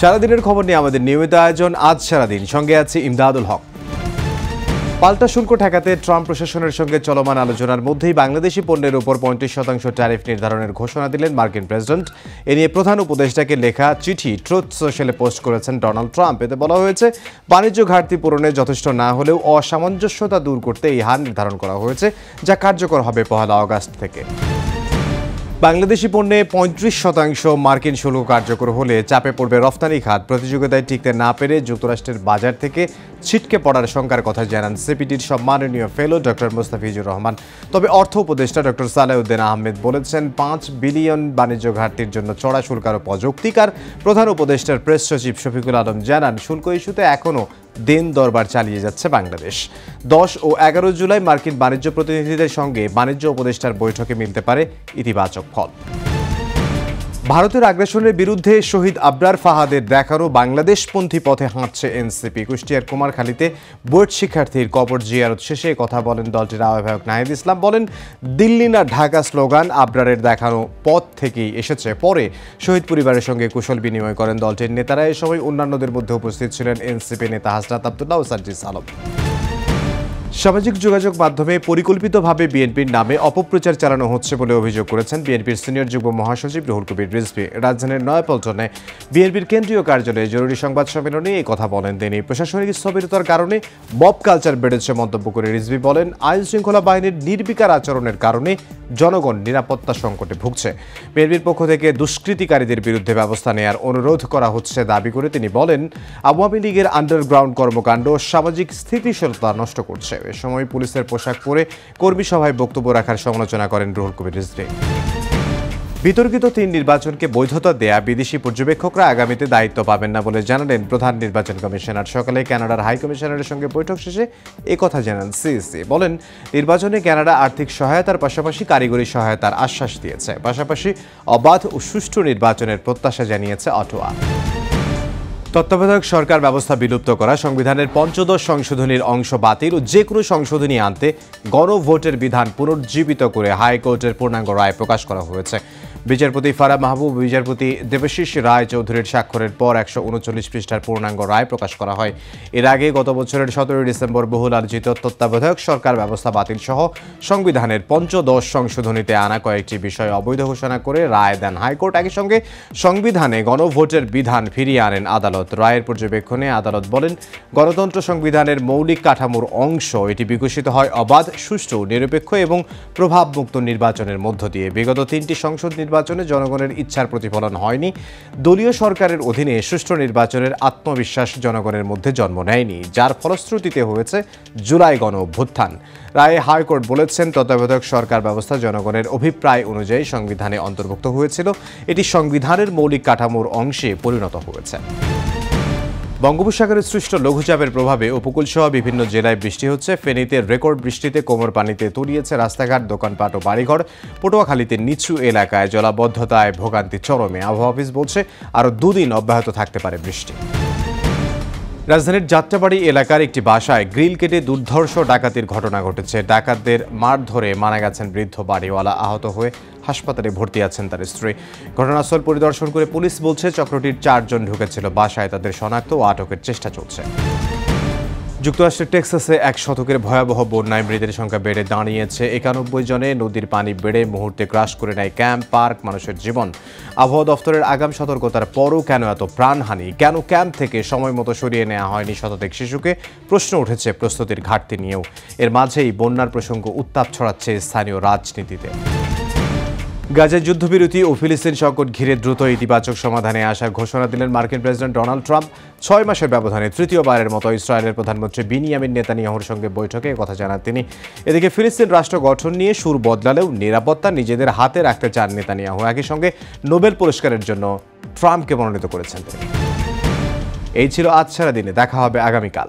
সারাদিনের খবর নিয়ে আমাদের নিয়মিত আয়োজন আজ সারাদিন, সঙ্গে আছে ইমদাদুল হক। পাল্টা শুল্ক ঠেকাতে ট্রাম্প প্রশাসনের সঙ্গে চলমান আলোচনার মধ্যেই বাংলাদেশি পণ্যের উপর 35% ট্যারিফ নির্ধারণের ঘোষণা দিলেন মার্কিন প্রেসিডেন্ট। এ নিয়ে প্রধান উপদেষ্টাকে লেখা চিঠি ট্রুথ সোশ্যালে পোস্ট করেছেন ডোনাল্ড ট্রাম্প। এতে বলা হয়েছে, বাণিজ্য ঘাটতি পূরণে যথেষ্ট না হলেও অসামঞ্জস্যতা দূর করতে এই হার নির্ধারণ করা হয়েছে, যা কার্যকর হবে 1 আগস্ট থেকে। বাংলাদেশি পণ্যে 35% মার্কিন শুল্ক কার্যকর হলে চাপে পড়বে রফতানি খাত। প্রতিযোগিতায় টিকতে না পেরে যুক্তরাষ্ট্রের বাজার থেকে ছিটকে পড়ার শঙ্কার কথা জানান সিপিডির সম্মাননীয় ফেলো ডক্টর মোস্তাফিজুর রহমান। তবে অর্থ উপদেষ্টা ডক্টর সালেউদ্দিন আহমেদ বলেছেন, 5 বিলিয়ন বাণিজ্য ঘাটতির জন্য চড়া শুল্ক আরও অযৌক্তিক। প্রধান উপদেষ্টার প্রেস সচিব শফিকুল আলম জানান, শুল্ক ইস্যুতে এখনও দিন দরবার চালিয়ে যাচ্ছে বাংলাদেশ। 10 ও 11 জুলাই মার্কিন বাণিজ্য প্রতিনিধিদের সঙ্গে বাণিজ্য উপদেষ্টার বৈঠকে মিলতে পারে ইতিবাচক ফল। ভারতের আগ্রাসনের বিরুদ্ধে শহীদ আবরার ফাহাদের দেখানো বাংলাদেশপন্থী পথে হাঁটছে এনসিপি। কুষ্টিয়ার কুমারখালীতে বুয়েট শিক্ষার্থীর কবর জিয়ারত শেষে কথা বলেন দলটির আহ্বায়ক নাহিদ ইসলাম। বলেন, দিল্লি না ঢাকা স্লোগান আবরারের দেখানো পথ থেকেই এসেছে। পরে শহীদ পরিবারের সঙ্গে কুশল বিনিময় করেন দলটির নেতারা। এ সময় অন্যান্যদের মধ্যে উপস্থিত ছিলেন এনসিপি নেতা হাসনাত আব্দুল্লাহ ও সার্জিস আলম। সামাজিক যোগাযোগ মাধ্যমে পরিকল্পিতভাবে বিএনপির নামে অপপ্রচার চালানো হচ্ছে বলে অভিযোগ করেছেন বিএনপির সিনিয়র যুগ্ম মহাসচিব রুহুল কবির রিজভী। রাজধানীর নয়াপল্টনে বিএনপির কেন্দ্রীয় কার্যালয়ে জরুরি সংবাদ সম্মেলনে এই কথা বলেন তিনি। প্রশাসনিক স্থবিরতার কারণে মব কালচার বেড়েছে মন্তব্য করে রিজভী বলেন, আইন শৃঙ্খলা বাহিনীর নির্বিকার আচরণের কারণে জনগণ নিরাপত্তা সংকটে ভুগছে। বিএনপির পক্ষ থেকে দুষ্কৃতিকারীদের বিরুদ্ধে ব্যবস্থা নেওয়ার অনুরোধ করা হচ্ছে দাবি করে তিনি বলেন, আওয়ামী লীগের আন্ডারগ্রাউন্ড কর্মকাণ্ড সামাজিক স্থিতিশীলতা নষ্ট করছে। এ সময় পুলিশের পোশাক পরে কর্মী সভায় বক্তব্য রাখার সমালোচনা করেন রুহুল কবির রিজভী। বিতর্কিত 3 নির্বাচনকে বৈধতা দেয়া বিদেশি পর্যবেক্ষকরা আগামীতে দায়িত্ব পাবেন না বলে জানালেন প্রধান নির্বাচন কমিশনার। সকালে কানাডার হাই কমিশনারের সঙ্গে বৈঠক শেষে একথা জানান সিইসি। বলেন, নির্বাচনে কানাডা আর্থিক সহায়তার পাশাপাশি কারিগরি সহায়তার আশ্বাস দিয়েছে। পাশাপাশি অবাধ ও সুষ্ঠু নির্বাচনের প্রত্যাশা জানিয়েছে অটোয়া। তত্ত্বাবধায়ক সরকার ব্যবস্থা বিলুপ্ত করা, সংবিধানের 15 সংশোধনীর অংশ বাতিল ও যে কোনো সংশোধনী আনতে গণভোটের বিধান পুনর্জীবিত করে হাইকোর্টের পূর্ণাঙ্গ রায় প্রকাশ করা হয়েছে। বিচারপতি ফারাহ মাহবুব, বিচারপতি দেবাশিস রায় চৌধুরীর স্বাক্ষরের পর 139 পৃষ্ঠার পূর্ণাঙ্গ রায় প্রকাশ করা হয়। এর আগে গত বছরের 17 ডিসেম্বর বহুল আলোচিত তত্ত্বাবধায়ক সরকার ব্যবস্থা বাতিল সহ সংবিধানের 15 সংশোধনীতে আনা কয়েকটি বিষয় অবৈধ ঘোষণা করে রায় দেন হাইকোর্ট। একই সঙ্গে সংবিধানে গণভোটের বিধান ফিরিয়ে আনেন আদালত। রায়ের পর্যবেক্ষণে আদালত বলেন, গণতন্ত্র সংবিধানের মৌলিক কাঠামোর অংশ। এটি বিকশিত হয় অবাধ, সুষ্ঠু, নিরপেক্ষ এবং প্রভাবমুক্ত নির্বাচনের মধ্য দিয়ে। বিগত 3টি সংসদ নির্বাচনে জনগণের ইচ্ছার প্রতিফলন হয়নি। দলীয় সরকারের অধীনে সুষ্ঠু নির্বাচনের আত্মবিশ্বাস জনগণের মধ্যে জন্ম নেয়নি, যার ফলশ্রুতিতে হয়েছে জুলাই গণ অভ্যুত্থান। রায়ে হাইকোর্ট বলেছেন, তত্ত্বাবধায়ক সরকার ব্যবস্থা জনগণের অভিপ্রায় অনুযায়ী সংবিধানে অন্তর্ভুক্ত হয়েছিল। এটি সংবিধানের মৌলিক কাঠামোর অংশে পরিণত হয়েছে। বঙ্গোপসাগরে সৃষ্ট লঘুচাপের প্রভাবে উপকূলসহ বিভিন্ন জেলায় বৃষ্টি হচ্ছে। ফেনীতে রেকর্ড বৃষ্টিতে কোমর পানিতে তলিয়েছে রাস্তাঘাট, দোকানপাট ও বাড়িঘর। পটুয়াখালীতে নিচু এলাকায় জলাবদ্ধতায় ভোগান্তি চরমে। আবহাওয়া অফিস বলছে, আরও 2 দিন অব্যাহত থাকতে পারে বৃষ্টি। রাজধানীর যাত্রাবাড়ি এলাকার একটি বাসায় গ্রিল কেটে দুর্ধর্ষ ডাকাতির ঘটনা ঘটেছে। ডাকাতদের মারধরে মারা গেছেন বৃদ্ধ বাড়িওয়ালা। আহত হয়ে হাসপাতালে ভর্তি আছেন তার স্ত্রী। ঘটনাস্থল পরিদর্শন করে পুলিশ বলছে, চক্রটির 4 জন ঢুকেছিল বাসায়। তাদের শনাক্ত ও আটকের চেষ্টা চলছে। যুক্তরাষ্ট্রের টেক্সাসে 1 শতকের ভয়াবহ বন্যায় মৃতের সংখ্যা বেড়ে দাঁড়িয়েছে 91 জনে। নদীর পানি বেড়ে মুহূর্তে গ্রাস করে নেয় ক্যাম্প, পার্ক, মানুষের জীবন। আবহাওয়া দফতরের আগাম সতর্কতার পরও কেন এত প্রাণহানি? কেন ক্যাম্প থেকে সময় মতো সরিয়ে নেওয়া হয়নি শতাধিক শিশুকে? প্রশ্ন উঠেছে প্রস্তুতির ঘাটতি নিয়েও। এর মাঝেই বন্যার প্রসঙ্গ উত্তাপ ছড়াচ্ছে স্থানীয় রাজনীতিতে। গাজায় যুদ্ধবিরতি ও ফিলিস্তিন সংকট ঘিরে দ্রুত ইতিবাচক সমাধানে আসার ঘোষণা দিলেন মার্কিন প্রেসিডেন্ট ডোনাল্ড ট্রাম্প। 6 মাসের ব্যবধানে তৃতীয়বারের মতো ইসরায়েলের প্রধানমন্ত্রী বিনিয়ামিন নেতানিয়াহুর সঙ্গে বৈঠকে কথা জানান তিনি। এদিকে ফিলিস্তিন রাষ্ট্র গঠন নিয়ে সুর বদলালেও নিরাপত্তা নিজেদের হাতে রাখতে চান নেতানিয়াহু। একই সঙ্গে নোবেল পুরস্কারের জন্য ট্রাম্পকে মনোনীত করেছেন তিনি। এই ছিল আজ সারাদিনে। দেখা হবে আগামীকাল।